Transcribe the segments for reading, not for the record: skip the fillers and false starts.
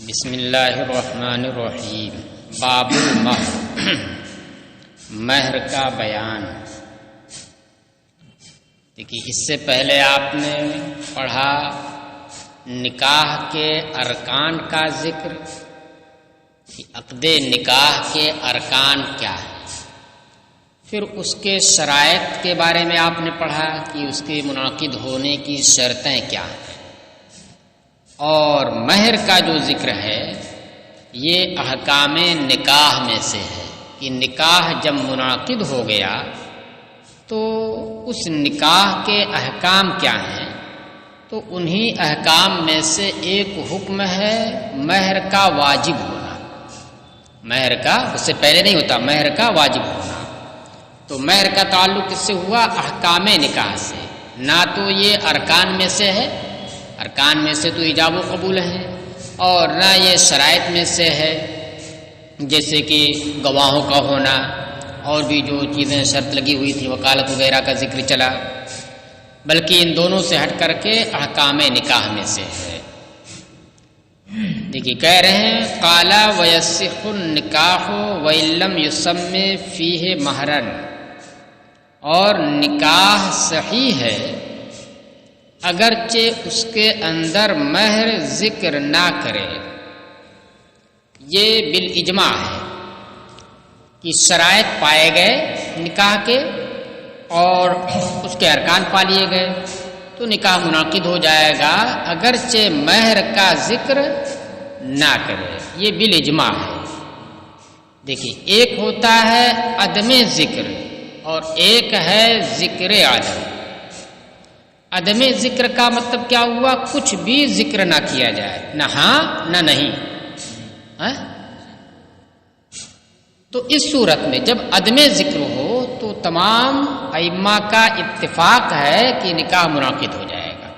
بسم اللہ الرحمن الرحیم۔ باب المہر، مہر کا بیان۔ دیکھیے اس سے پہلے آپ نے پڑھا نکاح کے ارکان کا ذکر کہ عقد نکاح کے ارکان کیا ہے، پھر اس کے شرائط کے بارے میں آپ نے پڑھا کہ اس کے منعقد ہونے کی شرطیں کیا ہیں، اور مہر کا جو ذکر ہے یہ احکام نکاح میں سے ہے کہ نکاح جب منعقد ہو گیا تو اس نکاح کے احکام کیا ہیں، تو انہی احکام میں سے ایک حکم ہے مہر کا واجب ہونا۔ مہر کا اس سے پہلے نہیں ہوتا، مہر کا واجب ہونا۔ تو مہر کا تعلق اس سے ہوا احکام نکاح سے، نہ تو یہ ارکان میں سے ہے، ارکان میں سے تو ایجاب و قبول ہے، اور نہ یہ شرائط میں سے ہے جیسے کہ گواہوں کا ہونا اور بھی جو چیزیں شرط لگی ہوئی تھی وکالت وغیرہ کا ذکر چلا، بلکہ ان دونوں سے ہٹ کر کے احکام نکاح میں سے ہے۔ دیکھیے کہہ رہے ہیں قال ویصح النکاح وان لم یسمی فیہ مہرا، اور نکاح صحیح ہے اگرچہ اس کے اندر مہر ذکر نہ کرے۔ یہ بالاجماع ہے کہ شرائط پائے گئے نکاح کے اور اس کے ارکان پا لیے گئے تو نکاح منعقد ہو جائے گا اگرچہ مہر کا ذکر نہ کرے، یہ بالاجماع ہے۔ دیکھیے ایک ہوتا ہے عدم ذکر اور ایک ہے ذکر عدم۔ عدم ذکر کا مطلب کیا ہوا؟ کچھ بھی ذکر نہ کیا جائے، نہ ہاں نہ نہیں۔ تو اس صورت میں جب عدم ذکر ہو تو تمام ائمہ کا اتفاق ہے کہ نکاح منعقد ہو جائے گا،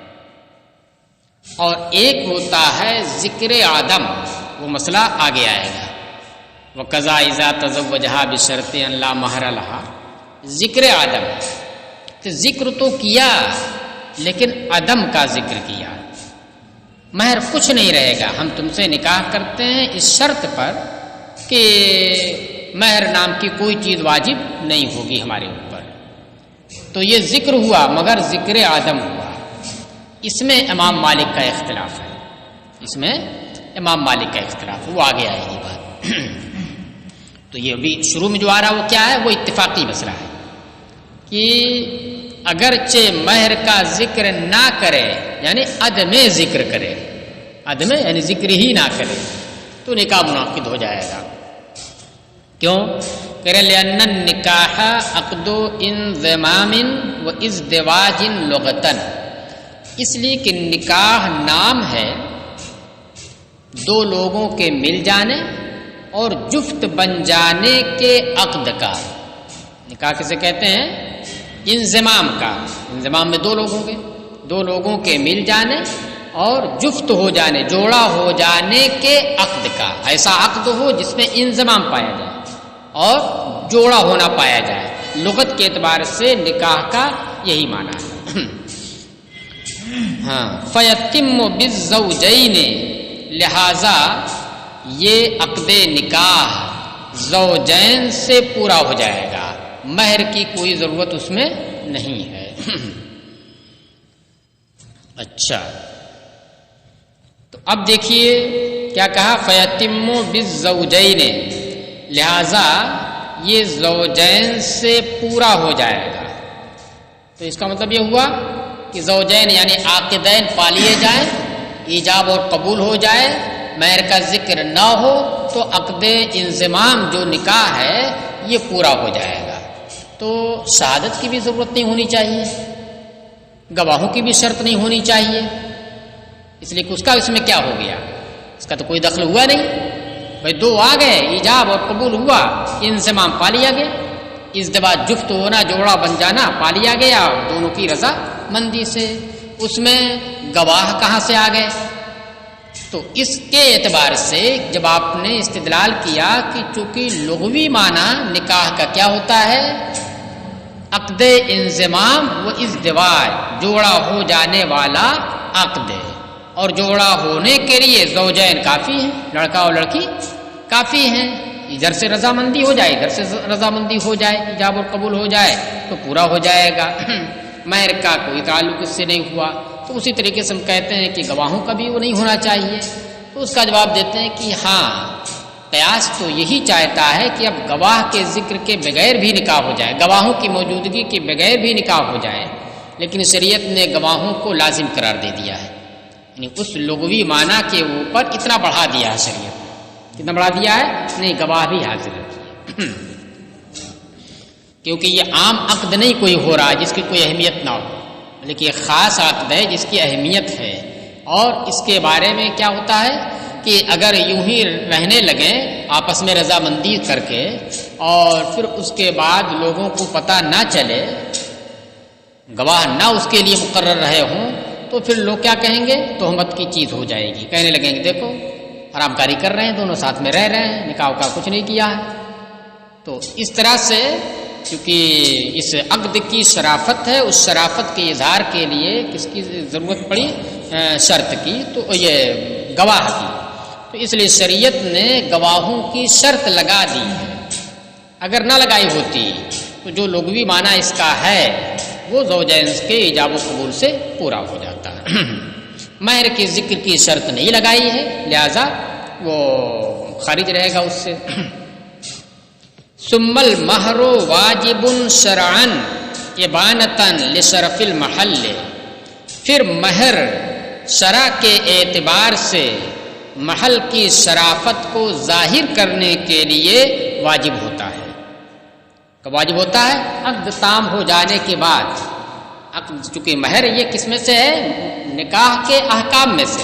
اور ایک ہوتا ہے ذکر عدم، وہ مسئلہ آگے آئے گا۔ وَقَضَى إِذَا تَزَوَّجَهَا بِشَرْطٍ أَن لَا مَهْرَ لَهَا، ذکر عدم۔ تو ذکر تو کیا لیکن عدم کا ذکر کیا، مہر کچھ نہیں رہے گا، ہم تم سے نکاح کرتے ہیں اس شرط پر کہ مہر نام کی کوئی چیز واجب نہیں ہوگی ہمارے اوپر۔ تو یہ ذکر ہوا مگر ذکر عدم ہوا۔ اس میں امام مالک کا اختلاف ہے، اس میں امام مالک کا اختلاف ہے، وہ آگے آئے گی بات۔ تو یہ ابھی شروع میں جو آ رہا وہ کیا ہے؟ وہ اتفاقی مسئلہ ہے کہ اگرچہ مہر کا ذکر نہ کرے یعنی عدم ذکر کرے، عدم یعنی ذکر ہی نہ کرے تو نکاح منعقد ہو جائے گا۔ کیوں؟ کہ لأن النکاح عقد انضمام و ازدواج لغتاً، اس لیے کہ نکاح نام ہے دو لوگوں کے مل جانے اور جفت بن جانے کے عقد کا۔ نکاح کسے کہتے ہیں؟ انضمام کا۔ انضمام میں دو لوگ ہوں گے، دو لوگوں کے مل جانے اور جفت ہو جانے، جوڑا ہو جانے کے عقد کا۔ ایسا عقد ہو جس میں انضمام پایا جائے اور جوڑا ہونا پایا جائے۔ لغت کے اعتبار سے نکاح کا یہی معنی ہے۔ ہاں، فیتم بالزوجین، لہذا یہ عقد نکاح زوجین سے پورا ہو جائے گا، مہر کی کوئی ضرورت اس میں نہیں ہے۔ اچھا، تو اب دیکھیے کیا کہا؟ فیتم بالزوجین، لہذا یہ زوجین سے پورا ہو جائے گا۔ تو اس کا مطلب یہ ہوا کہ زوجین یعنی عاقدین پا لیے جائیں، ایجاب اور قبول ہو جائے، مہر کا ذکر نہ ہو تو عقد انضمام جو نکاح ہے یہ پورا ہو جائے گا۔ تو شہادت کی بھی ضرورت نہیں ہونی چاہیے، گواہوں کی بھی شرط نہیں ہونی چاہیے، اس لیے کہ اس کا اس میں کیا ہو گیا؟ اس کا تو کوئی دخل ہوا نہیں۔ بھائی دو آ گئے، ایجاب اور قبول ہوا، انضمام پا لیا گیا، ازدواج جفت ہونا، جوڑا بن جانا پا لیا گیا دونوں کی رضا مندی سے۔ اس میں گواہ کہاں سے آ گئے؟ تو اس کے اعتبار سے جب آپ نے استدلال کیا کہ چونکہ لغوی معنی نکاح کا کیا ہوتا ہے؟ عقد انضمام و ازدواج، جوڑا ہو جانے والا عقد، اور جوڑا ہونے کے لیے زوجین کافی ہیں، لڑکا اور لڑکی کافی ہیں. ادھر سے رضامندی ہو جائے، ادھر سے رضامندی ہو جائے، ایجاب اور قبول ہو جائے تو پورا ہو جائے گا. مہر کا کوئی تعلق اس سے نہیں ہوا تو اسی طریقے سے ہم کہتے ہیں کہ گواہوں کا بھی وہ نہیں ہونا چاہیے. تو اس کا جواب دیتے ہیں کہ ہاں، قیاس تو یہی چاہتا ہے کہ اب گواہ کے ذکر کے بغیر بھی نکاح ہو جائے، گواہوں کی موجودگی کے بغیر بھی نکاح ہو جائے، لیکن شریعت نے گواہوں کو لازم قرار دے دیا ہے. یعنی اس لغوی معنی کے اوپر اتنا بڑھا دیا ہے شریعت. کتنا بڑھا دیا ہے؟ نہیں، گواہ بھی حاضر رکھیے، کیونکہ یہ عام عقد نہیں کوئی ہو رہا جس کی کوئی اہمیت نہ ہو، بلکہ یہ خاص عقد ہے جس کی اہمیت ہے. اور اس کے بارے میں کیا ہوتا ہے کہ اگر یوں ہی رہنے لگیں آپس میں رضامندی کر کے اور پھر اس کے بعد لوگوں کو پتہ نہ چلے، گواہ نہ اس کے لیے مقرر رہے ہوں، تو پھر لوگ کیا کہیں گے؟ تہمت کی چیز ہو جائے گی. کہنے لگیں گے دیکھو حرام کاری کر رہے ہیں، دونوں ساتھ میں رہ رہے ہیں، نکاح کا کچھ نہیں کیا ہے. تو اس طرح سے چونکہ اس عقد کی شرافت ہے، اس شرافت کے اظہار کے لیے کس کی ضرورت پڑی؟ شرط کی، تو یہ گواہ کی. تو اس لیے شریعت نے گواہوں کی شرط لگا دی ہے. اگر نہ لگائی ہوتی تو جو لغوی معنی اس کا ہے وہ زوجین کے ایجاب و قبول سے پورا ہو جاتا ہے. مہر کے ذکر کی شرط نہیں لگائی ہے، لہذا وہ خارج رہے گا اس سے. ثم المہر واجب شرعا ابانۃ لشرف المحل، پھر مہر شرع کے اعتبار سے محل کی شرافت کو ظاہر کرنے کے لیے واجب ہوتا ہے. کب واجب ہوتا ہے؟ عقد تام ہو جانے کے بعد. عقد چونکہ مہر یہ کس میں سے ہے؟ نکاح کے احکام میں سے،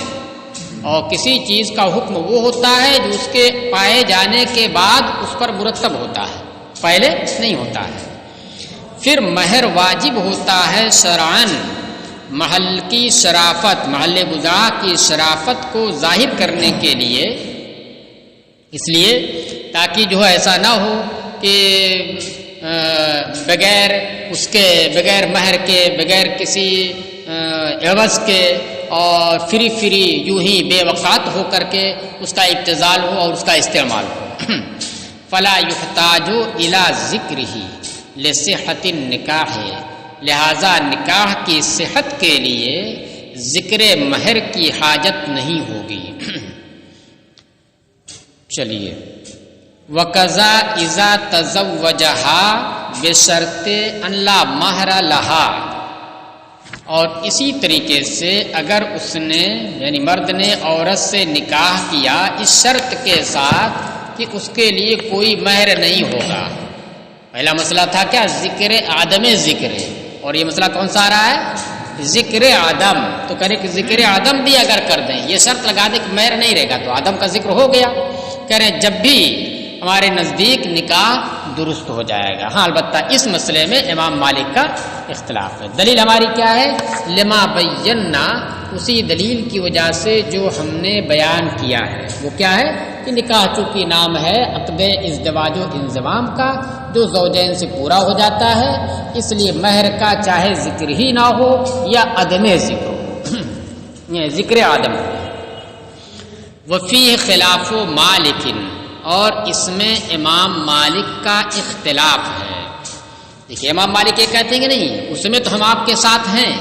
اور کسی چیز کا حکم وہ ہوتا ہے جو اس کے پائے جانے کے بعد اس پر مرتب ہوتا ہے، پہلے نہیں ہوتا ہے. پھر مہر واجب ہوتا ہے شرعاً، محل کی شرافت، محل بضاع کی شرافت کو ظاہر کرنے کے لیے، اس لیے تاکہ جو ہے ایسا نہ ہو کہ بغیر اس کے، بغیر مہر کے، بغیر کسی عوض کے اور فری یوں ہی بے وقات ہو کر کے اس کا ابتذال ہو اور اس کا استعمال ہو. فلا یحتاج الی ذکرہ لصحۃ النکاح، لہذا نکاح کی صحت کے لیے ذکر مہر کی حاجت نہیں ہوگی. چلیے، وَقَضَا إِذَا تَزَوَّجَهَا بِشَرْطِ أَنْ لَا مَهْرَ لَهَا، اور اسی طریقے سے اگر اس نے یعنی مرد نے عورت سے نکاح کیا اس شرط کے ساتھ کہ اس کے لیے کوئی مہر نہیں ہوگا. پہلا مسئلہ تھا کیا؟ ذکر عدم ذکر، اور یہ مسئلہ کون سا آ رہا ہے؟ ذکر عدم. تو کہہ رہے کہ ذکر عدم بھی اگر کر دیں، یہ شرط لگا دیں کہ مہر نہیں رہے گا تو عدم کا ذکر ہو گیا. کہہ رہے جب بھی ہمارے نزدیک نکاح درست ہو جائے گا. ہاں البتہ اس مسئلے میں امام مالک کا اختلاف ہے. دلیل ہماری کیا ہے؟ لما بینا، اسی دلیل کی وجہ سے جو ہم نے بیان کیا ہے. وہ کیا ہے کہ نکاح چونکہ نام ہے عقد ازدواج و انضمام کا، جو زوجین سے پورا ہو جاتا ہے، اس لیے مہر کا چاہے ذکر ہی نہ ہو یا عدم ذکر ہو، ذکر عدم. وفی خلاف مالک، اور اس میں امام مالک کا اختلاف ہے. دیکھیے امام مالک یہ کہتے ہیں کہ نہیں، اس میں تو ہم آپ کے ساتھ ہیں،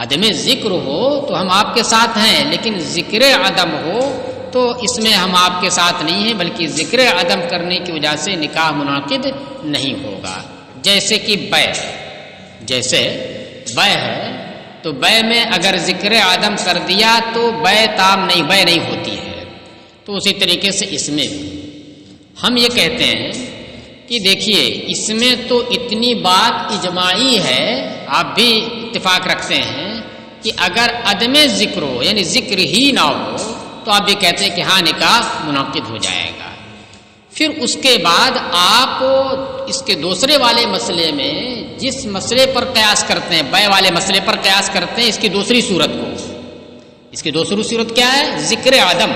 عدم ذکر ہو تو ہم آپ کے ساتھ ہیں، لیکن ذکر عدم ہو تو اس میں ہم آپ کے ساتھ نہیں ہیں، بلکہ ذکر عدم کرنے کی وجہ سے نکاح منعقد نہیں ہوگا. جیسے کہ بیع، جیسے بیع ہے تو بیع میں اگر ذکر عدم کر دیا تو بیع تام نہیں، بیع نہیں ہوتی ہے. تو اسی طریقے سے اس میں بھی ہم یہ کہتے ہیں کہ دیکھیے اس میں تو اتنی بات اجماعی ہے، آپ بھی اتفاق رکھتے ہیں کہ اگر عدم ذکر ہو یعنی ذکر ہی نہ ہو تو آپ بھی کہتے ہیں کہ ہاں نکاح منعقد ہو جائے گا. پھر اس کے بعد آپ اس کے دوسرے والے مسئلے میں جس مسئلے پر قیاس کرتے ہیں، بیع والے مسئلے پر قیاس کرتے ہیں اس کی دوسری صورت کو. اس کی دوسری صورت کیا ہے؟ ذکر عدم.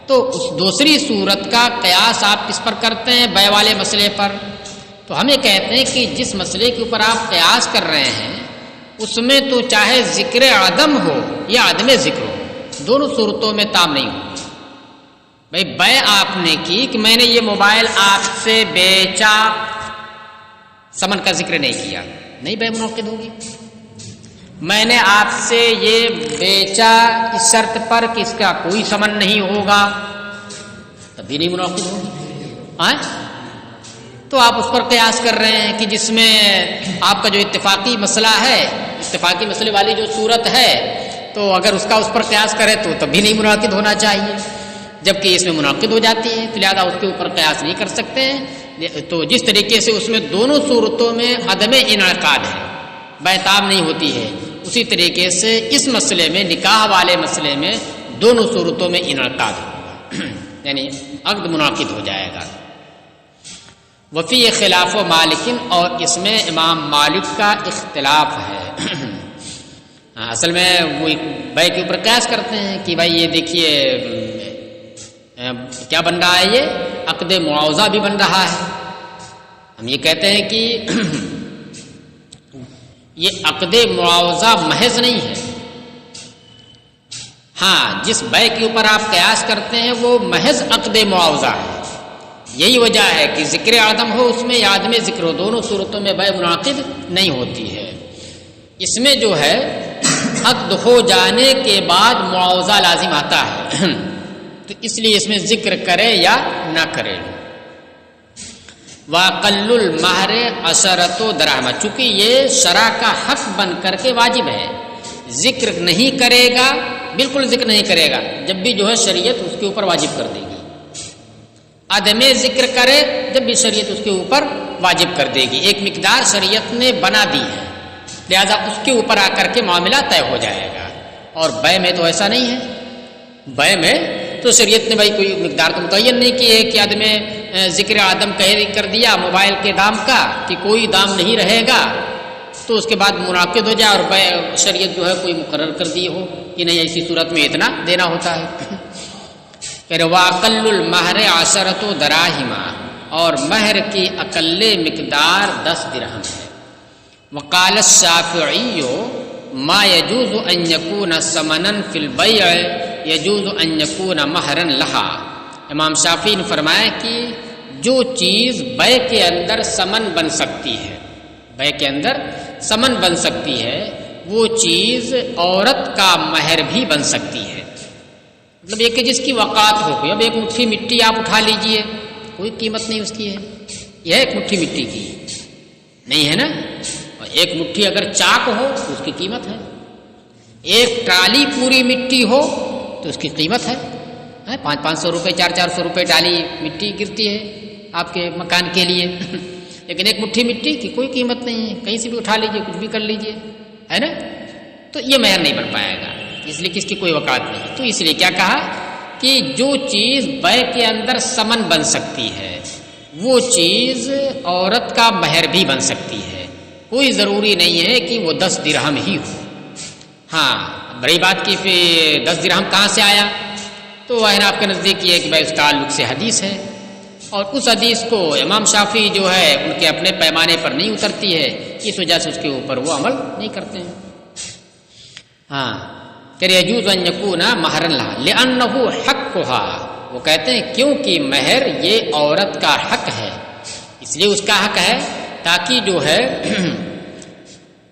تو اس دوسری صورت کا قیاس آپ کس پر کرتے ہیں؟ بیع والے مسئلے پر. تو ہم یہ کہتے ہیں کہ جس مسئلے کے اوپر آپ قیاس کر رہے ہیں اس میں تو چاہے ذکر عدم ہو یا عدم ذکر ہو، دونوں صورتوں میں تام نہیں ہو۔ بھائی بے آپ نے کی کہ میں نے یہ موبائل آپ سے بیچا، ثمن کا ذکر نہیں کیا، نہیں بے منعقد ہوگی۔ میں نے آپ سے یہ بیچا اس شرط پر کہ اس کا کوئی ثمن نہیں ہوگا، تب بھی نہیں منعقد ہوگی۔ تو آپ اس پر قیاس کر رہے ہیں کہ جس میں آپ کا جو اتفاقی مسئلہ ہے، اتفاقی مسئلے والی جو صورت ہے، تو اگر اس کا اس پر قیاس کرے تو تب بھی نہیں منعقد ہونا چاہیے، جبکہ اس میں منعقد ہو جاتی ہے، لہٰذا اس کے اوپر قیاس نہیں کر سکتے ہیں۔ تو جس طریقے سے اس میں دونوں صورتوں میں عدم انعقاد ہے، بیتاب نہیں ہوتی ہے، اسی طریقے سے اس مسئلے میں، نکاح والے مسئلے میں دونوں صورتوں میں انعقاد ہوگا، یعنی عقد منعقد ہو جائے گا۔ وفی خلاف و مالکن، اور اس میں امام مالک کا اختلاف ہے۔ اصل میں وہ بے کے اوپر قیاس کرتے ہیں کہ بھائی یہ دیکھیے کیا بن رہا ہے، یہ عقد معاوضہ بھی بن رہا ہے۔ ہم یہ کہتے ہیں کہ یہ عقد معاوضہ محض نہیں ہے، ہاں جس بے کے اوپر آپ قیاس کرتے ہیں وہ محض عقد معاوضہ ہے۔ یہی وجہ ہے کہ ذکر عدم ہو اس میں یا عدم ذکر ہو، دونوں صورتوں میں بے منعقد نہیں ہوتی ہے۔ اس میں جو ہے عقد ہو جانے کے بعد معاوضہ لازم آتا ہے، تو اس لیے اس میں ذکر کرے یا نہ کرے۔ وَأَقَلُّ الْمَهْرِ عَشَرَةُ دَرَاهِمَ، چونکہ یہ شرع کا حق بن کر کے واجب ہے، ذکر نہیں کرے گا، بالکل ذکر نہیں کرے گا، جب بھی جو ہے شریعت اس کے اوپر واجب کر دے گی۔ عدم ذکر کرے جب بھی شریعت اس کے اوپر واجب کر دے گی، ایک مقدار شریعت نے بنا دی ہے، لہذا اس کے اوپر آ کر کے معاملہ طے ہو جائے گا۔ اور بے میں تو ایسا نہیں ہے، بے میں تو شریعت نے بھائی کوئی مقدار تو متعین نہیں کی ہے کہ عدم ذکر عدم کر دیا موبائل کے دام کا کہ کوئی دام نہیں رہے گا، تو اس کے بعد منعقد ہو جائے، اور بے شریعت جو ہے کوئی مقرر کر دی ہو کہ نہیں ایسی صورت میں اتنا دینا ہوتا ہے۔ وَأَقَلُّ الْمَهْرِ عَشَرَةُ دَرَاهِمَ، اور مہر کی اقل مقدار 10 درہم ہے۔ وقال الشافعی ما يجوز ان يكون ثمنا في البيع يجوز ان يكون مہرا لها، امام شافعی نے فرمایا کہ جو چیز بے کے اندر ثمن بن سکتی ہے، بے کے اندر ثمن بن سکتی ہے، وہ چیز عورت کا مہر بھی بن سکتی ہے۔ مطلب یہ کہ جس کی وقات ہو گئی، اب ایک مٹھی مٹی آپ اٹھا لیجئے، کوئی قیمت نہیں اس کی ہے، یہ ایک مٹھی مٹی کی نہیں ہے نا، اور ایک مٹھی اگر چاک ہو تو اس کی قیمت ہے، ایک ٹرالی پوری مٹی ہو تو اس کی قیمت ہے، 500 روپے 400 روپے ٹرالی مٹی گرتی ہے آپ کے مکان کے لیے، لیکن ایک مٹھی مٹی کی کوئی قیمت نہیں ہے، کہیں سے بھی اٹھا لیجئے، کچھ بھی کر لیجئے، ہے نا، تو یہ مہر نہیں بن پائے گا، اس لیے کہ اس کی کوئی وقات نہیں۔ تو اس لیے کیا کہا کہ جو چیز بے کے اندر ثمن بن سکتی ہے وہ چیز عورت کا مہر بھی بن سکتی ہے، کوئی ضروری نہیں ہے کہ وہ 10 درہم ہی ہو۔ ہاں بڑی بات کی پھر 10 درہم کہاں سے آیا، تو وہ آپ کے نزدیک یہ ہے کہ بھائی اس تعلق سے حدیث ہے، اور اس حدیث کو امام شافعی جو ہے ان کے اپنے پیمانے پر نہیں اترتی ہے، اس وجہ سے اس کے اوپر وہ عمل نہیں کرتے ہیں۔ ہاں کہ یجوز ان یکون مہرا لہا لأنہ حقھا، وہ کہتے ہیں کیونکہ مہر یہ عورت کا حق ہے، اس لیے اس کا حق ہے، تاکہ جو ہے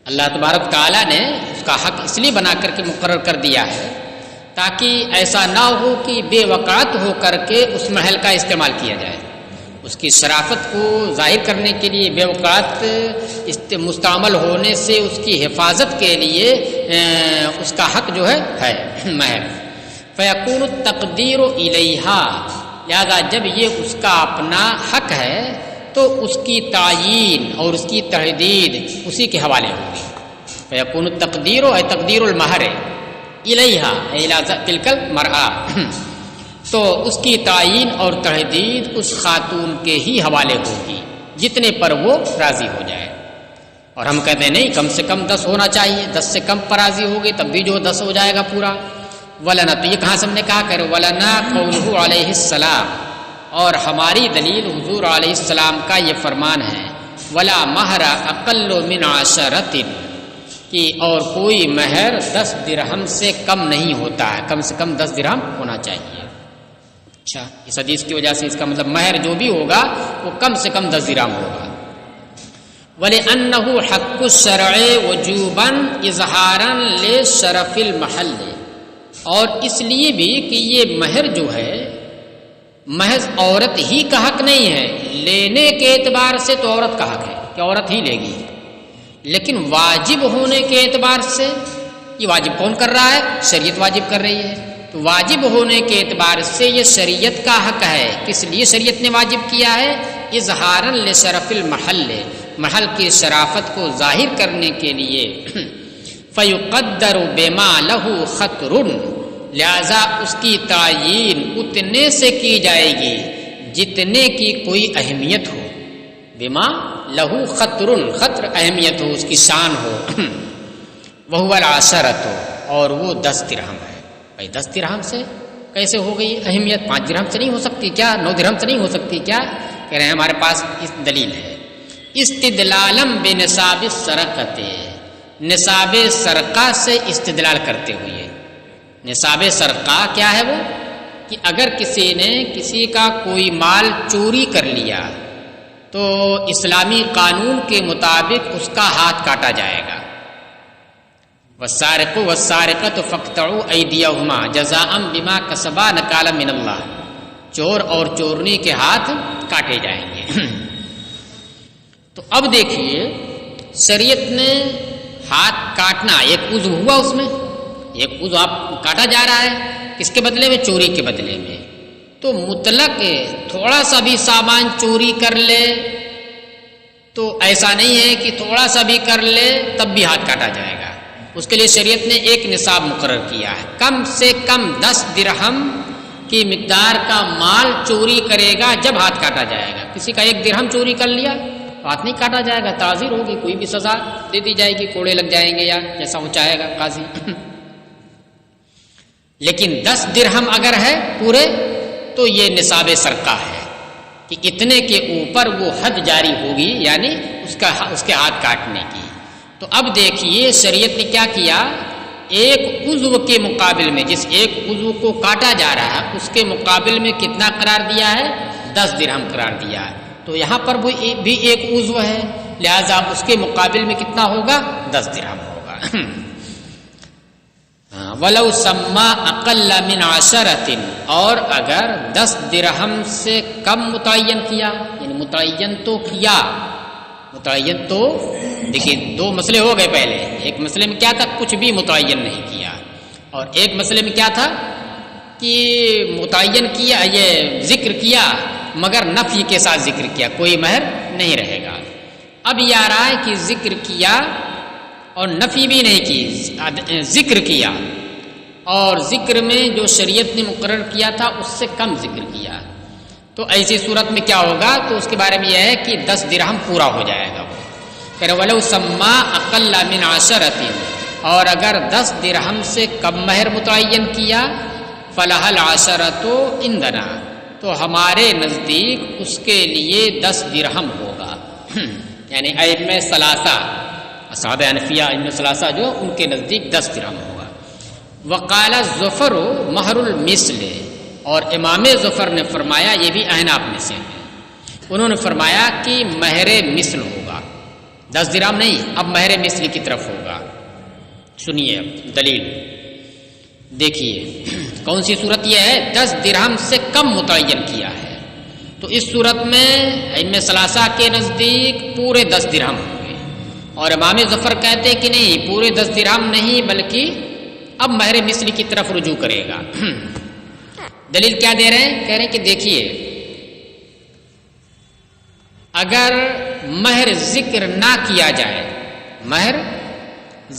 اللہ تبارک تعالیٰ نے اس کا حق اس لیے بنا کر کے مقرر کر دیا ہے تاکہ ایسا نہ ہو کہ بے وقات ہو کر کے اس محل کا استعمال کیا جائے، اس کی شرافت کو ظاہر کرنے کے لیے بے وقات مستعمل ہونے سے اس کی حفاظت کے لیے اس کا حق جو ہے مہر۔ فیکون التقدیر الیہا، لہذا جب یہ اس کا اپنا حق ہے تو اس کی تعیین اور اس کی تحدید اسی کے حوالے ہوگی۔ فیکون التقدیر اے تقدیر المہر الیہا الی تلک المرأہ، تو اس کی تعیین اور تحدید اس خاتون کے ہی حوالے ہوگی جتنے پر وہ راضی ہو جائے، اور ہم کہتے ہیں نہیں کم سے کم 10 ہونا چاہیے، 10 سے کم پر راضی ہوگی تب بھی جو 10 ہو جائے گا پورا۔ ولنا، تو یہ کہاں سے ہم نے کہا کہ ولنا قولہ علیہ السلام، اور ہماری دلیل حضور علیہ السلام کا یہ فرمان ہے ولا مہر اقل من 10، کہ اور کوئی مہر 10 درہم سے کم نہیں ہوتا ہے، کم سے کم 10 درہم ہونا چاہیے۔ اچھا، اس حدیث کی وجہ سے اس کا مطلب مہر جو بھی ہوگا وہ کم سے کم 10 درہم ہوگا۔ وَلِأَنَّهُ حَقُّ الشَّرْعِ وُجُوبًا إِظْهَارًا لِشَرَفِ الْمَحَلِّ، اور اس لیے بھی کہ یہ مہر جو ہے محض عورت ہی کا حق نہیں ہے، لینے کے اعتبار سے تو عورت کا حق ہے کہ عورت ہی لے گی، لیکن واجب ہونے کے اعتبار سے یہ واجب کون کر رہا ہے؟ شریعت واجب کر رہی ہے، تو واجب ہونے کے اعتبار سے یہ شریعت کا حق ہے۔ کس لیے شریعت نے واجب کیا ہے؟ اظہارا لشرف المحل، محل کی شرافت کو ظاہر کرنے کے لیے۔ فیقدر بما لہ خطر، لہذا اس کی تعیین اتنے سے کی جائے گی جتنے کی کوئی اہمیت ہو، بما لہو خطر، خطر اہمیت ہو، اس کی شان ہو۔ وہو العشرۃ، اور وہ 10 درہم ہے۔ بھائی 10 درہم سے کیسے ہو گئی اہمیت؟ 5 درہم سے نہیں ہو سکتی کیا؟ 9 درہم سے نہیں ہو سکتی کیا؟ کہہ رہے ہیں ہمارے پاس اس دلیل ہے، استدلالا بنصاب السرقۃ، نصاب سرقہ سے استدلال کرتے ہوئے۔ نصاب سرقہ کیا ہے؟ وہ کہ اگر کسی نے کسی کا کوئی مال چوری کر لیا تو اسلامی قانون کے مطابق اس کا ہاتھ کاٹا جائے گا۔ والسارق والسارقۃ فاقطعوا ایدیہما جزاء بما کسبا نکالا من اللہ، چور اور چورنی کے ہاتھ کاٹے جائیں گے۔ تو اب دیکھیے شریعت نے ہاتھ کاٹنا، ایک عضو ہوا اس میں، ایک عضو آپ کاٹا جا رہا ہے، کس کے بدلے میں؟ چوری کے بدلے میں۔ تو مطلق تھوڑا سا بھی سامان چوری کر لے تو ایسا نہیں ہے کہ تھوڑا سا بھی کر لے تب بھی ہاتھ کاٹا جائے گا، اس کے لیے شریعت نے ایک نصاب مقرر کیا ہے، کم سے کم 10 درہم کی مقدار کا مال چوری کرے گا جب ہاتھ کاٹا جائے گا۔ کسی کا 1 درہم چوری کر لیا ہاتھ نہیں کاٹا جائے گا، تعزیر ہوگی، کوئی بھی سزا دے دی جائے گی، کوڑے لگ جائیں گے یا جیسا وہ چاہے گا قاضی۔ لیکن 10 درہم اگر ہے پورے تو یہ نصاب سرقہ ہے کہ اتنے کے اوپر وہ حد جاری ہوگی، یعنی اس کے ہاتھ کاٹنے کی۔ تو اب دیکھیے شریعت نے کیا کیا، ایک عضو کے مقابل میں، جس ایک عضو کو کاٹا جا رہا ہے اس کے مقابل میں کتنا قرار دیا ہے؟ 10 درہم قرار دیا ہے۔ تو یہاں پر بھی ایک عضو ہے، لہذا اس کے مقابل میں کتنا ہوگا؟ 10 درہم ہوگا۔ وَلَوْ سَمَّا أَقَلَّ مِنْ عَشَرَةٍ، اور اگر 10 درہم سے کم متعین کیا، یعنی متعین تو کیا، متعین تو دیکھیے 2 مسئلے ہو گئے پہلے، ایک مسئلے میں کیا تھا؟ کچھ بھی متعین نہیں کیا، اور ایک مسئلے میں کیا تھا کہ متعین کیا، یہ ذکر کیا مگر نفی کے ساتھ ذکر کیا، کوئی مہر نہیں رہے گا۔ اب یہ آ رہا ہے کہ ذکر کیا اور نفی بھی نہیں کی، ذکر کیا اور ذکر میں جو شریعت نے مقرر کیا تھا اس سے کم ذکر کیا، تو ایسی صورت میں کیا ہوگا؟ تو اس کے بارے میں یہ ہے کہ 10 درہم پورا ہو جائے گا وہ۔ پھر وَلَوْ سَمَّا أَقَلَّ مِنْ عَشَرَةٍ، اور اگر 10 درہم سے کم مہر متعین کیا، فَلَهَا الْعَشَرَةُ عِنْدَنَا، تو ہمارے نزدیک اس کے لیے 10 درہم ہوگا۔ یعنی ائمہ ثلاثہ، اصحاب حنفیہ ائمہ ثلاثہ جو، ان کے نزدیک 10 درہم ہوگا۔ وقال الظفر مہر المثل، اور امام ظفر نے فرمایا، یہ بھی احناف میں سے ہیں، انہوں نے فرمایا کہ مہر مثل ہوگا، 10 درہم نہیں، اب مہر مثل کی طرف ہوگا۔ سنیے اب دلیل دیکھیے، کون سی صورت یہ ہے؟ 10 درہم سے کم متعین کیا ہے، تو اس صورت میں ائمہ ثلاثہ کے نزدیک پورے 10 درہم ہوں گے، اور امام ظفر کہتے کہ نہیں، پورے 10 درہم نہیں بلکہ اب مہر مثل کی طرف رجوع کرے گا۔ دلیل کیا دے رہے ہیں؟ کہہ رہے ہیں کہ دیکھیے اگر مہر ذکر نہ کیا جائے، مہر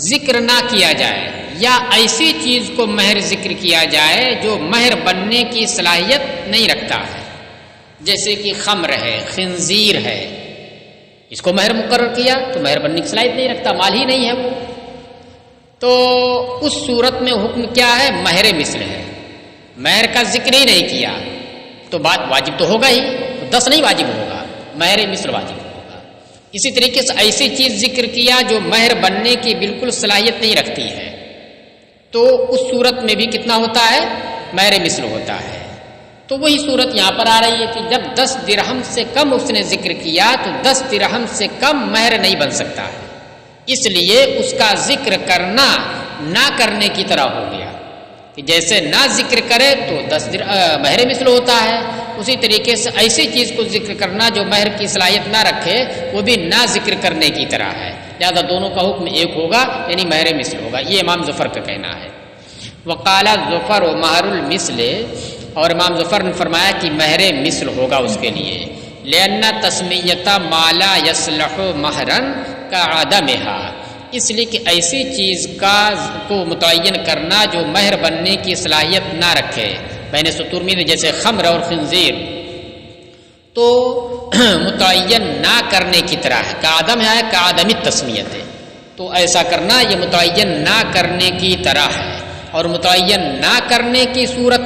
ذکر نہ کیا جائے، یا ایسی چیز کو مہر ذکر کیا جائے جو مہر بننے کی صلاحیت نہیں رکھتا ہے، جیسے کہ خمر ہے، خنزیر ہے، اس کو مہر مقرر کیا تو مہر بننے کی صلاحیت نہیں رکھتا، مال ہی نہیں ہے وہ، تو اس صورت میں حکم کیا ہے؟ مہر مثل ہے، مہر کا ذکر ہی نہیں کیا تو بات واجب تو ہوگا ہی، 10 نہیں واجب ہوگا، مہر مثل واجب ہوگا۔ اسی طریقے سے ایسی چیز ذکر کیا جو مہر بننے کی بالکل صلاحیت نہیں رکھتی ہے، تو اس صورت میں بھی کتنا ہوتا ہے؟ مہر مثل ہوتا ہے۔ تو وہی صورت یہاں پر آ رہی ہے کہ جب 10 درہم سے کم اس نے ذکر کیا تو 10 درہم سے کم مہر نہیں بن سکتا ہے، اس لیے اس کا ذکر کرنا نہ کرنے کی طرح ہو گیا کہ جیسے نہ ذکر کرے تو 10 مہر مثل ہوتا ہے، اسی طریقے سے ایسی چیز کو ذکر کرنا جو مہر کی صلاحیت نہ رکھے وہ بھی نہ ذکر کرنے کی طرح ہے، لہذا دونوں کا حکم ایک ہوگا، یعنی مہر مثل ہوگا۔ یہ امام ظفر کا کہنا ہے۔ وقال ظفر و مہر المثل، اور امام ظفر نے فرمایا کہ مہر مثل ہوگا اس کے لیے، لأن تسمیۃ ما لا یصلح مہرا کعدمھا، اس لیے کہ ایسی چیز کو متعین کرنا جو مہر بننے کی صلاحیت نہ رکھے، بین سطور میں جیسے خمر اور خنزیر، تو متعین نہ کرنے کی طرح ہے، کعدم ہے کعدم التسمیت ہے، تو ایسا کرنا یہ متعین نہ کرنے کی طرح ہے، اور متعین نہ کرنے کی صورت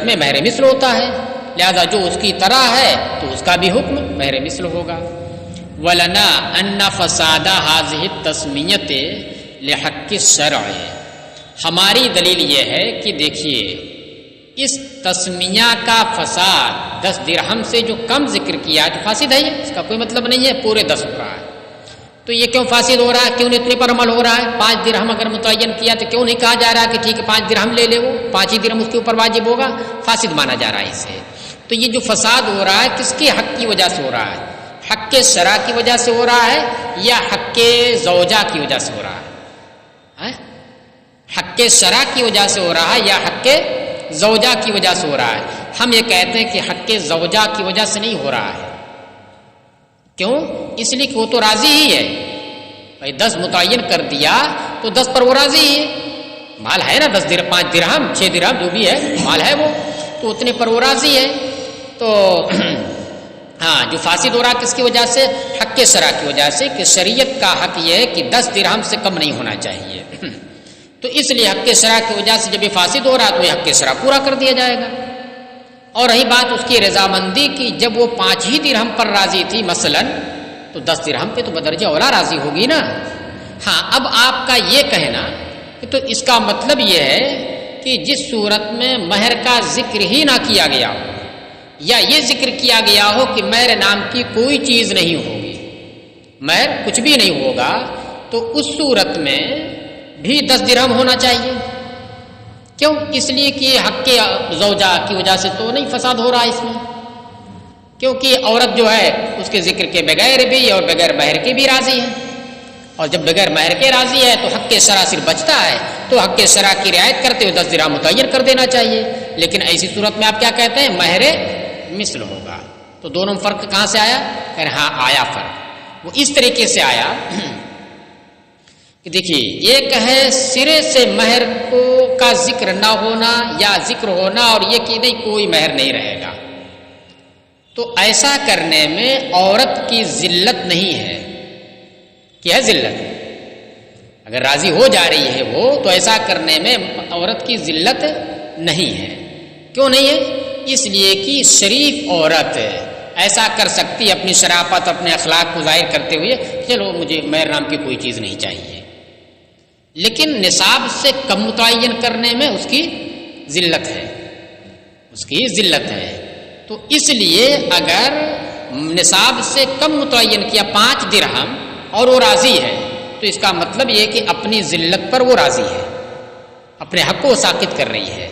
میں مہر مثل ہوتا ہے، لہذا جو اس کی طرح ہے تو اس کا بھی حکم مہر مثل ہوگا۔ وَلَنَا أَنَّ فَسَادَ هَذِهِ التَّسْمِيَّةِ لِحَقِّ الشَّرْعِ، ہماری دلیل یہ ہے کہ دیکھیے اس تسمیہ کا فساد 10 درہم سے جو کم ذکر کیا تو فاسد ہے، اس کا کوئی مطلب نہیں ہے پورے 10 ہو رہا ہے، تو یہ کیوں فاسد ہو رہا ہے؟ کیوں اتنے پر عمل ہو رہا ہے؟ 5 درہم اگر متعین کیا تو کیوں نہیں کہا جا رہا کہ ٹھیک ہے 5 درہم لے لے، وہ 5 ہی درہم اس کے اوپر واجب ہوگا؟ فاسد مانا جا رہا ہے اسے۔ تو یہ جو فساد ہو رہا ہے کس کے حق کی وجہ سے ہو رہا ہے؟ حق کے شرع کی وجہ سے ہو رہا ہے یا حق کے زوجہ کی وجہ سے ہو رہا ہے؟ حق کے شرع کی وجہ سے ہو رہا ہے یا حق کے زوجہ کی وجہ سے ہو رہا ہے؟ ہم یہ کہتے ہیں کہ حق کے زوجہ کی وجہ سے نہیں ہو رہا ہے۔ کیوں؟ اس لیے کہ وہ تو راضی ہی ہے، بھائی 10 متعین کر دیا تو 10 پر وہ راضی ہی ہے، مال ہے نا 10 درہم 5 درہم 6 درہم جو بھی ہے مال ہے وہ، تو اتنے پر وہ راضی ہے۔ تو ہاں جو فاسد ہو رہا ہے کس کی وجہ سے؟ حق کے شرع کی وجہ سے، کہ شریعت کا حق یہ ہے کہ 10 درہم سے کم نہیں ہونا چاہیے، تو اس لیے حق کے شرع کی وجہ سے جب یہ فاسد ہو رہا ہے تو یہ حق کے شرع پورا کر دیا جائے گا۔ اور رہی بات اس کی رضامندی کی، جب وہ 5 ہی درہم پر راضی تھی مثلا تو 10 درہم پہ تو بدرجہ اولا راضی ہوگی نا۔ ہاں اب آپ کا یہ کہنا کہ تو اس کا مطلب یہ ہے کہ جس صورت میں مہر کا ذکر ہی نہ کیا گیا ہو، یا یہ ذکر کیا گیا ہو کہ مہر نام کی کوئی چیز نہیں ہوگی، مہر کچھ بھی نہیں ہوگا، تو اس صورت میں بھی 10 درہم ہونا چاہیے۔ کیوں؟ اس لیے کہ حق کے زوجہ کی وجہ سے تو نہیں فساد ہو رہا ہے اس میں، کیونکہ عورت جو ہے اس کے ذکر کے بغیر بھی اور بغیر مہر کے بھی راضی ہے، اور جب بغیر مہر کے راضی ہے تو حق کے شرع صرف بچتا ہے، تو حق کے شرع کی رعایت کرتے ہوئے 10 درہم متعین کر دینا چاہیے۔ لیکن ایسی صورت میں آپ کیا کہتے ہیں؟ مہر مثل ہوگا۔ تو دونوں فرق کہاں سے آیا؟ کہ ہاں آیا فرق، وہ اس طریقے سے آیا کہ دیکھیے ایک ہے سرے سے مہر کا ذکر نہ ہونا یا ذکر ہونا، اور یہ کہ نہیں کوئی مہر نہیں رہے گا، تو ایسا کرنے میں عورت کی ذلت نہیں ہے۔ کیا ہے ذلت؟ اگر راضی ہو جا رہی ہے وہ تو ایسا کرنے میں عورت کی ذلت نہیں ہے۔ کیوں نہیں ہے؟ اس لیے کہ شریف عورت ایسا کر سکتی اپنی شرافت اپنے اخلاق کو ظاہر کرتے ہوئے، چلو مجھے مہر نام کی کوئی چیز نہیں چاہیے، لیکن نصاب سے کم متعین کرنے میں اس کی ذلت ہے، تو اس لیے اگر نصاب سے کم متعین کیا 5 درہم اور وہ راضی ہے تو اس کا مطلب یہ کہ اپنی ذلت پر وہ راضی ہے، اپنے حق کو ساقط کر رہی ہے۔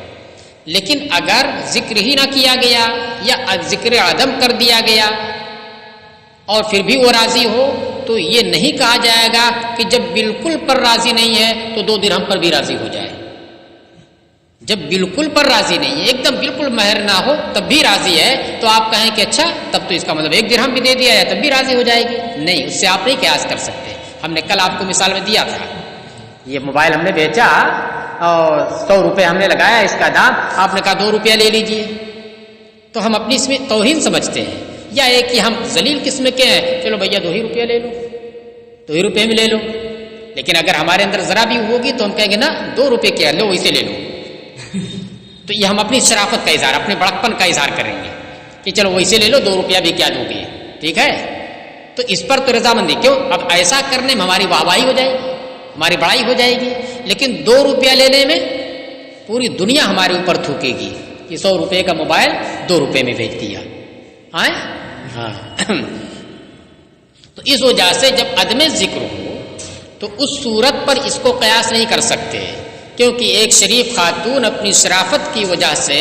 لیکن اگر ذکر ہی نہ کیا گیا یا ذکر عدم کر دیا گیا اور پھر بھی وہ راضی ہو تو یہ نہیں کہا جائے گا کہ جب بالکل پر راضی نہیں ہے تو 2 درہم پر بھی راضی ہو جائے۔ جب بالکل پر راضی نہیں ہے، ایک دم بالکل مہر نہ ہو تب بھی راضی ہے، تو آپ کہیں کہ اچھا تب تو اس کا مطلب 1 درہم بھی دے دیا ہے تب بھی راضی ہو جائے گی؟ نہیں، اس سے آپ نہیں قیاس کر سکتے۔ ہم نے کل آپ کو مثال میں دیا تھا، یہ موبائل ہم نے بیچا اور 100 روپے ہم نے لگایا اس کا دام، آپ نے کہا 2 روپیہ لے لیجئے، تو ہم اپنی اس میں توہین سمجھتے ہیں، یا ایک کہ ہم ذلیل قسم کے ہیں، چلو بھیا 2 ہی روپیہ لے لو، 2 ہی روپے میں لے لو۔ لیکن اگر ہمارے اندر ذرا بھی ہوگی تو ہم کہیں گے نا 2 روپے کیا لو، ویسے لے لو۔ تو یہ ہم اپنی شرافت کا اظہار، اپنے بڑکپن کا اظہار کریں گے کہ چلو ویسے لے لو، 2 روپیہ بھی کیا دو گے، ٹھیک ہے، تو اس پر تو رضامندی کیوں؟ اب ایسا کرنے میں ہماری واہواہی ہو جائے گی، ہماری بڑائی ہو جائے گی، لیکن 2 روپیہ لینے میں پوری دنیا ہمارے اوپر تھوکے گی کہ 100 روپے کا موبائل 2 روپے میں بیچ دیا. ہاں تو اس وجہ سے جب عدم ذکر ہو تو اس صورت پر اس کو قیاس نہیں کر سکتے، کیونکہ ایک شریف خاتون اپنی شرافت کی وجہ سے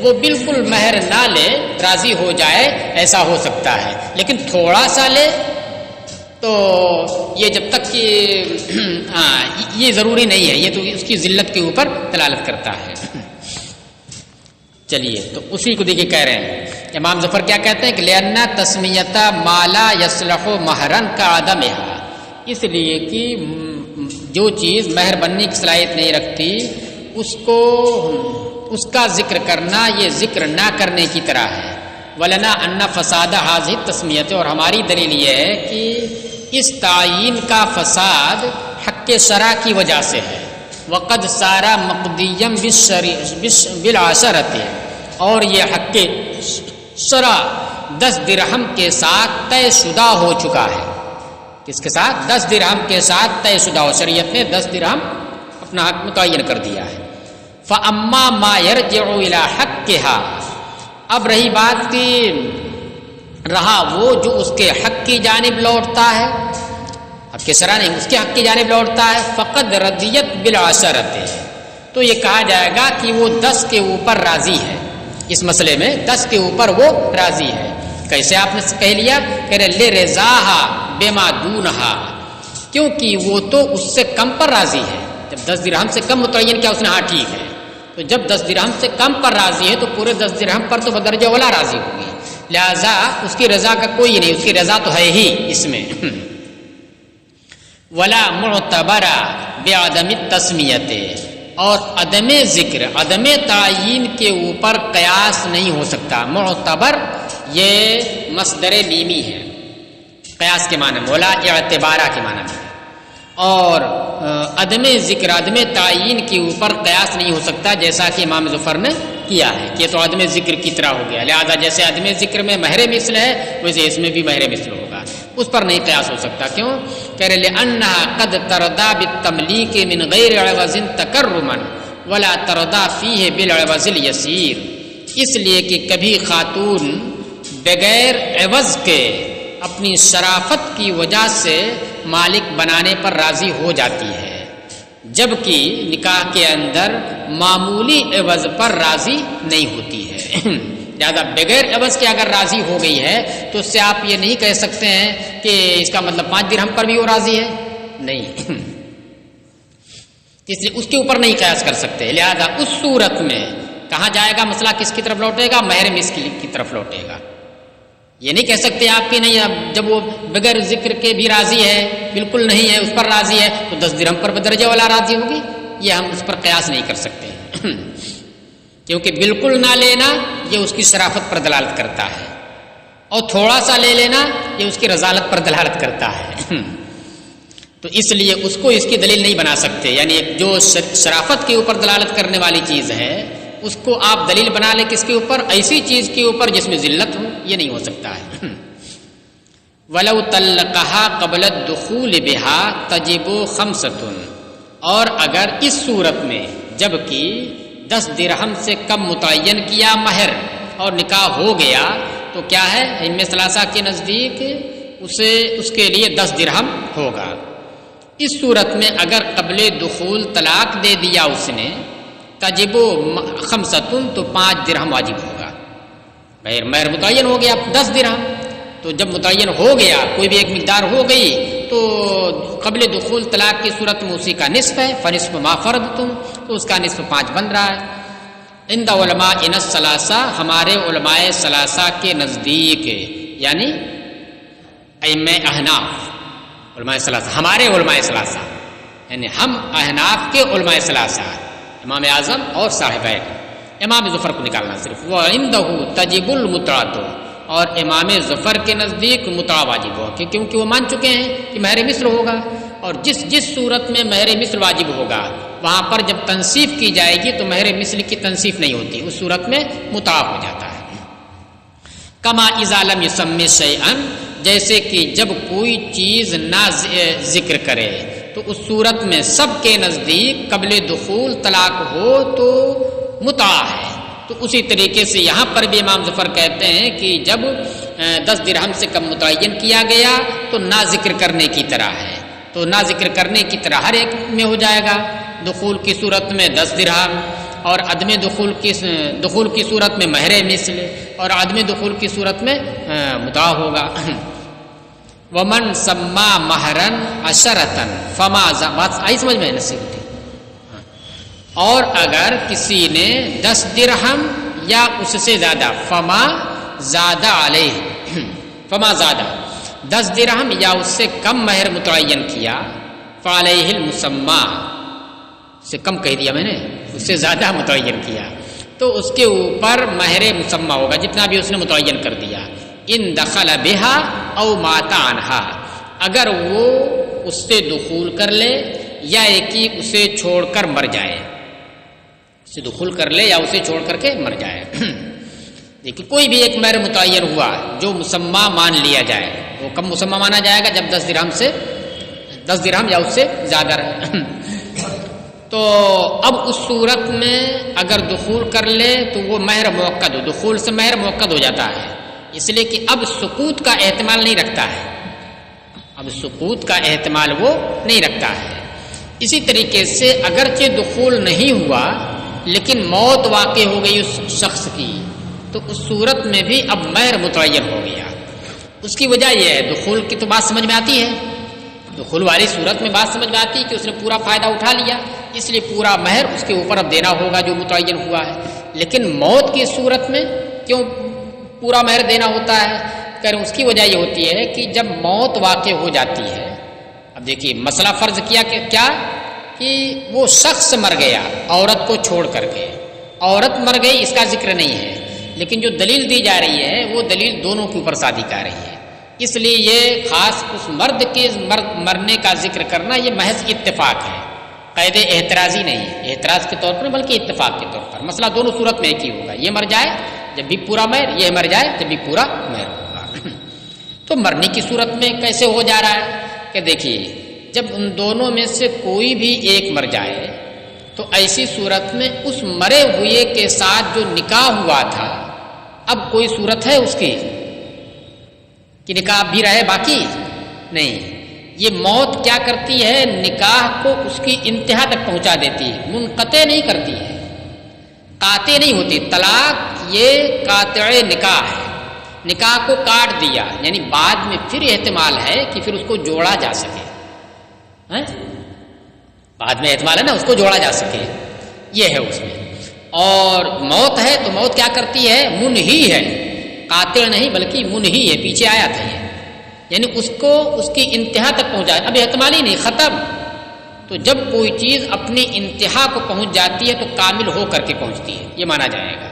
وہ بالکل مہر نہ لے راضی ہو جائے، ایسا ہو سکتا ہے، لیکن تھوڑا سا لے تو یہ جب تک کہ یہ ضروری نہیں ہے، یہ تو اس کی ذلت کے اوپر دلالت کرتا ہے. چلیے تو اسی کو دیکھیے کہہ رہے ہیں امام ظفر کیا کہتے ہیں کہ لأن تسمیۃ ما لا یصلح مہرا کعدمھا، اس لیے کہ جو چیز مہر بننے کی صلاحیت نہیں رکھتی اس کا ذکر کرنا یہ ذکر نہ کرنے کی طرح ہے. ولنا ان فساد هذه التسمیۃ، اور ہماری دلیل یہ ہے کہ اس تعین کا فساد حق شرع کی وجہ سے ہے. وقد صار مقدیا بالعشرۃ، اور یہ حق شرع 10 درہم کے ساتھ طے شدہ ہو چکا ہے. کس کے ساتھ؟ 10 درہم کے ساتھ طے شدہ ہو، شریعت نے 10 درہم اپنا حق متعین کر دیا ہے. فاما ما يرجع الى حقها، اب رہی بات کی رہا وہ جو اس کے حق کی جانب لوٹتا ہے، حق کے شرع نہیں، اس کے حق کی جانب لوٹتا ہے، فقد رضیت بالعشرۃ، تو یہ کہا جائے گا کہ وہ 10 کے اوپر راضی ہے، اس مسئلے میں 10 کے اوپر وہ راضی ہے. کیسے آپ نے کہہ لیا؟ کہ لرضاھا بما دونھا، کیونکہ وہ تو اس سے کم پر راضی ہے. جب 10 درہم سے کم متعین کیا اس نے؟ ہاں ٹھیک ہے، تو جب 10 درہم سے کم پر راضی ہے تو پورے 10 درہم پر تو بدرجہ اولا راضی ہوگی، لہذا اس کی رضا کا کوئی نہیں، اس کی رضا تو ہے ہی اس میں. ولا معتبر بعدم التسمیۃ، اور عدم ذکر عدم تعین کے اوپر قیاس نہیں ہو سکتا. معتبر یہ مصدر میمی ہے قیاس کے معنی میں، ولا اعتبارہ کے معنی میں، اور عدم ذکر عدم تعین کے اوپر قیاس نہیں ہو سکتا، جیسا کہ امام ظفر نے کیا ہے کہ یہ تو عدم ذکر کی طرح ہو گیا، لہذا جیسے عدم ذکر میں مہر مثل ہے ویسے اس میں بھی مہر مثل ہوگا، اس پر نہیں قیاس ہو سکتا. کیوں؟ کہہ رہے لأنها قد ترضى بالتملیک من غیر عوض تکرما ولا ترضى فیہ بالعوض الیسیر، اس لیے کہ کبھی خاتون بغیر عوض کے اپنی شرافت کی وجہ سے مالک بنانے پر راضی ہو جاتی ہے، جبکہ نکاح کے اندر معمولی عوض پر راضی نہیں ہوتی ہے. لہذا بغیر عوض کے اگر راضی ہو گئی ہے تو اس سے آپ یہ نہیں کہہ سکتے ہیں کہ اس کا مطلب 5 درہم پر بھی وہ راضی ہے، نہیں. اس لیے اس کے اوپر نہیں قیاس کر سکتے. لہذا اس صورت میں کہاں جائے گا مسئلہ؟ کس کی طرف لوٹے گا؟ مہر مثل کی طرف لوٹے گا. یہ نہیں کہہ سکتے آپ کہ نہیں اب جب وہ بغیر ذکر کے بھی راضی ہے، بالکل نہیں ہے، اس پر راضی ہے تو 10 درہم پر بدرجہ والا راضی ہوگی. یہ ہم اس پر قیاس نہیں کر سکتے کیونکہ بالکل نہ لینا یہ اس کی شرافت پر دلالت کرتا ہے، اور تھوڑا سا لے لینا یہ اس کی رضالت پر دلالت کرتا ہے. تو اس لیے اس کو اس کی دلیل نہیں بنا سکتے، یعنی جو شرافت کے اوپر دلالت کرنے والی چیز ہے اس کو آپ دلیل بنا لیں کس کے اوپر؟ ایسی چیز کے اوپر جس میں ذلت ہو، یہ نہیں ہو سکتا ہے. وَلَوْ طَلَّقَهَا قَبْلَ الدُّخُولِ بِهَا تَجِبُ خَمْسَةٌ، اور اگر اس صورت میں جبکہ 10 درہم سے کم متعین کیا مہر اور نکاح ہو گیا تو کیا ہے؟ ائمہ ثلاثہ کے نزدیک اس کے لیے 10 درہم ہوگا. اس صورت میں اگر قبل دخول طلاق دے دیا اس نے تجب خمسۃ، تو 5 درہم واجب ہوگا. مہر متعین ہو گیا 10 درہم، تو جب متعین ہو گیا کوئی بھی ایک مقدار ہو گئی تو قبل دخول طلاق کی صورت میں اسی کا نصف ہے، فنصف ما فرضتم، تو اس کا نصف 5 بن رہا ہے. عند علماء الثلاثہ، ہمارے علماء ثلاثہ کے نزدیک، یعنی ائمہ احناف، علماء ثلاثہ ہمارے علماء ثلاثہ یعنی ہم احناف کے علماء ثلاثہ، امام اعظم اور صاحبین، امام ظفر کو نکالنا صرف. وعندہ تجب المتعۃ، اور امام ظفر کے نزدیک متع واجب ہو، کیونکہ وہ مان چکے ہیں کہ مہر مثل ہوگا، اور جس صورت میں مہر مثل واجب ہوگا وہاں پر جب تنصیف کی جائے گی تو مہر مثل کی تنصیف نہیں ہوتی، اس صورت میں متع ہو جاتا ہے. کما اذا لم یسمی شیئا، جیسے کہ جب کوئی چیز نہ ذکر کرے تو اس صورت میں سب کے نزدیک قبل دخول طلاق ہو تو متع ہے۔ تو اسی طریقے سے یہاں پر بھی امام ظفر کہتے ہیں کہ جب 10 درہم سے کم متعین کیا گیا تو نہ ذکر کرنے کی طرح ہے، تو نہ ذکر کرنے کی طرح ہر ایک میں ہو جائے گا۔ دخول کی صورت میں 10 درہم، اور عدم دخول کی صورت میں مہر مثل، اور عدم دخول کی صورت میں متع ہوگا۔ ومن سما مہرن عشرتن فما بات آئی سمجھ میں نصیب، اور اگر کسی نے 10 درہم یا اس سے زیادہ، فما زیادہ علیہ، فما زیادہ 10 درہم یا اس سے کم مہر متعین کیا، فعلیہ المسمى، سے کم کہہ دیا میں نے، اس سے زیادہ متعین کیا تو اس کے اوپر مہر مسمى ہوگا، جتنا بھی اس نے متعین کر دیا۔ ان دخل بہا او مات عنہا، اگر وہ اس سے دخول کر لے یا ایک ہی اسے چھوڑ کر مر جائے، اسے دخول کر لے یا اسے چھوڑ کر کے مر جائے۔ دیکھیے کوئی بھی ایک مہر متعین ہوا جو مسمى مان لیا جائے، وہ کم مسمى مانا جائے گا جب 10 درہم یا اس سے زیادہ رہے۔ تو اب اس صورت میں اگر دخول کر لے تو وہ مہر موقد ہو، دخول سے مہر موقد ہو جاتا ہے، اس لیے کہ اب سقوط کا احتمال نہیں رکھتا ہے، اب سقوط کا احتمال وہ نہیں رکھتا ہے۔ اسی طریقے سے اگرچہ دخول نہیں ہوا لیکن موت واقع ہو گئی اس شخص کی، تو اس صورت میں بھی اب مہر متعین ہو گیا۔ اس کی وجہ یہ ہے، دخول کی تو بات سمجھ میں آتی ہے، دخول والی صورت میں بات سمجھ میں آتی ہے کہ اس نے پورا فائدہ اٹھا لیا، اس لیے پورا مہر اس کے اوپر اب دینا ہوگا جو متعین ہوا ہے۔ لیکن موت کی صورت میں کیوں پورا مہر دینا ہوتا ہے؟ کہ اس کی وجہ یہ ہوتی ہے کہ جب موت واقع ہو جاتی ہے، اب دیکھیے مسئلہ فرض کیا کہ کیا کہ وہ شخص مر گیا عورت کو چھوڑ کر کے، عورت مر گئی اس کا ذکر نہیں ہے، لیکن جو دلیل دی جا رہی ہے وہ دلیل دونوں کے اوپر صادق آ رہی ہے، اس لیے یہ خاص اس مرد کے مرنے کا ذکر کرنا یہ محض اتفاق ہے، قید اعتراضی نہیں ہے، اعتراض کے طور پر بلکہ اتفاق کے طور پر۔ مسئلہ دونوں صورت میں ایک ہی ہوگا، یہ مر جائے جب بھی پورا مہر، یہ مر جائے جب بھی پورا مہر ہوگا۔ تو مرنے کی صورت میں کیسے ہو جا رہا ہے کہ دیکھیے جب ان دونوں میں سے کوئی بھی ایک مر جائے تو ایسی صورت میں اس مرے ہوئے کے ساتھ جو نکاح ہوا تھا اب کوئی صورت ہے اس کی کہ نکاح بھی رہے باقی نہیں، یہ موت کیا کرتی ہے، نکاح کو اس کی انتہا تک پہنچا دیتی ہے، منقطع نہیں کرتی ہے، قاطع نہیں ہوتی۔ طلاق یہ قاطع نکاح ہے، نکاح کو کاٹ دیا، یعنی بعد میں پھر احتمال ہے کہ پھر اس کو جوڑا جا سکے، بعد میں احتمال ہے نا اس کو جوڑا جا سکے، یہ ہے اس میں۔ اور موت ہے تو موت کیا کرتی ہے، منہی ہے، قاطع نہیں بلکہ منہی ہے، پیچھے آیا تھا یہ، یعنی اس کو اس کی انتہا تک پہنچایا، اب احتمال ہی نہیں، ختم۔ تو جب کوئی چیز اپنی انتہا کو پہنچ جاتی ہے تو کامل ہو کر کے پہنچتی ہے، یہ مانا جائے گا۔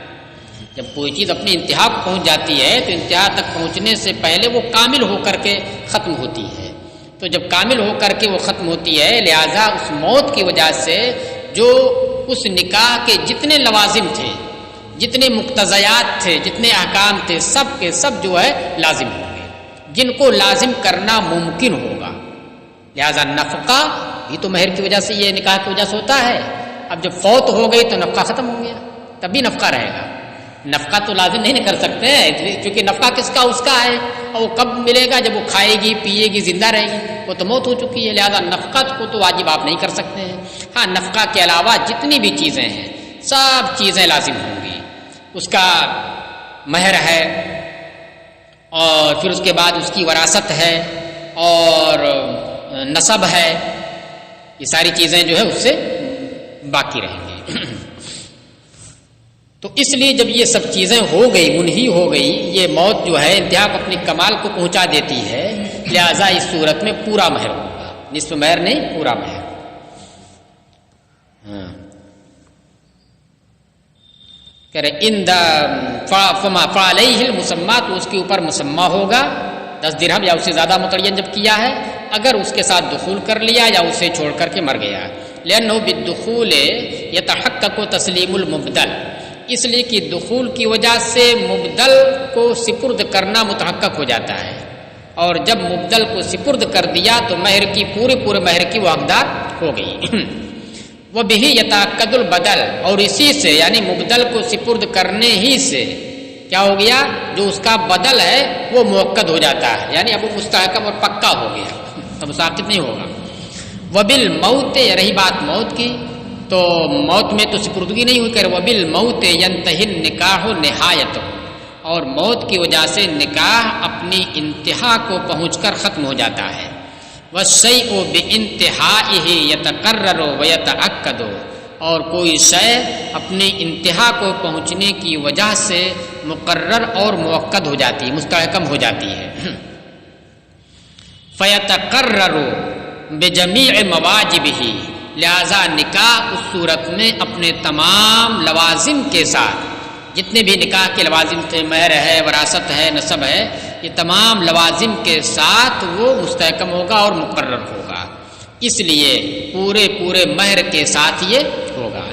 جب کوئی چیز اپنی انتہا کو پہنچ جاتی ہے تو انتہا تک پہنچنے سے پہلے وہ کامل ہو کر کے ختم ہوتی ہے، تو جب کامل ہو کر کے وہ ختم ہوتی ہے، لہذا اس موت کی وجہ سے جو اس نکاح کے جتنے لوازم تھے، جتنے مقتضیات تھے، جتنے احکام تھے، سب کے سب جو ہے لازم ہوں گے، جن کو لازم کرنا ممکن ہوگا۔ لہذا نفقہ بھی تو مہر کی وجہ سے، یہ نکاح کی وجہ سے ہوتا ہے، اب جب فوت ہو گئی تو نفقہ ختم ہو گیا، تب بھی نفقہ رہے گا، نفقہ تو لازم نہیں کر سکتے کیونکہ نفقہ کس کا، اس کا ہے، اور وہ کب ملے گا، جب وہ کھائے گی پیے گی زندہ رہے گی، وہ تو موت ہو چکی ہے، لہذا نفقہ کو تو واجب آپ نہیں کر سکتے ہیں۔ ہاں نفقہ کے علاوہ جتنی بھی چیزیں ہیں سب چیزیں لازم ہوں گی، اس کا مہر ہے، اور پھر اس کے بعد اس کی وراثت ہے اور نسب ہے، یہ ساری چیزیں جو ہے اس سے باقی رہیں گی۔ تو اس لیے جب یہ سب چیزیں ہو گئی، منہی ہو گئی، یہ موت جو ہے انتہا کو اپنی کمال کو پہنچا دیتی ہے، لہذا اس صورت میں پورا مہر ہوگا، نصف مہر نہیں پورا مہر۔ کہہ رہے ان فعلیہ المسمى، تو اس کے اوپر مسمى ہوگا، 10 درہم یا اس سے زیادہ متعین جب کیا ہے، اگر اس کے ساتھ دخول کر لیا یا اسے چھوڑ کر کے مر گیا۔ لأنه بالدخول يتحقق تسلیم المبدل، اس لیے کہ دخول کی وجہ سے مبدل کو سپرد کرنا متحقق ہو جاتا ہے، اور جب مبدل کو سپرد کر دیا تو مہر کی پورے مہر کی وہ حقدار ہو گئی۔ وہ بھی یتاکد البدل، اور اسی سے یعنی مبدل کو سپرد کرنے ہی سے کیا ہو گیا، جو اس کا بدل ہے وہ موقد ہو جاتا ہے، یعنی اب وہ مستحکم اور پکا ہو گیا، تب ساقط نہیں ہوگا۔ وبالموت، رہی بات موت کی تو موت میں تو سپردگی نہیں ہوئی، کہ وبالموت ینتہی النکاح نہایتہ، اور موت کی وجہ سے نکاح اپنی انتہا کو پہنچ کر ختم ہو جاتا ہے۔ والشیء بانتہائہ یتقرر ویتأکد، اور کوئی شے اپنی انتہا کو پہنچنے کی وجہ سے مقرر اور مؤکد ہو جاتی، مستحکم ہو جاتی ہے۔ فیتقرر بجمیع مواجبہ، لہذا نکاح اس صورت میں اپنے تمام لوازم کے ساتھ، جتنے بھی نکاح کے لوازم تھے، مہر ہے، وراثت ہے، نسب ہے، یہ تمام لوازم کے ساتھ وہ مستحکم ہوگا اور مقرر ہوگا، اس لیے پورے مہر کے ساتھ یہ ہوگا۔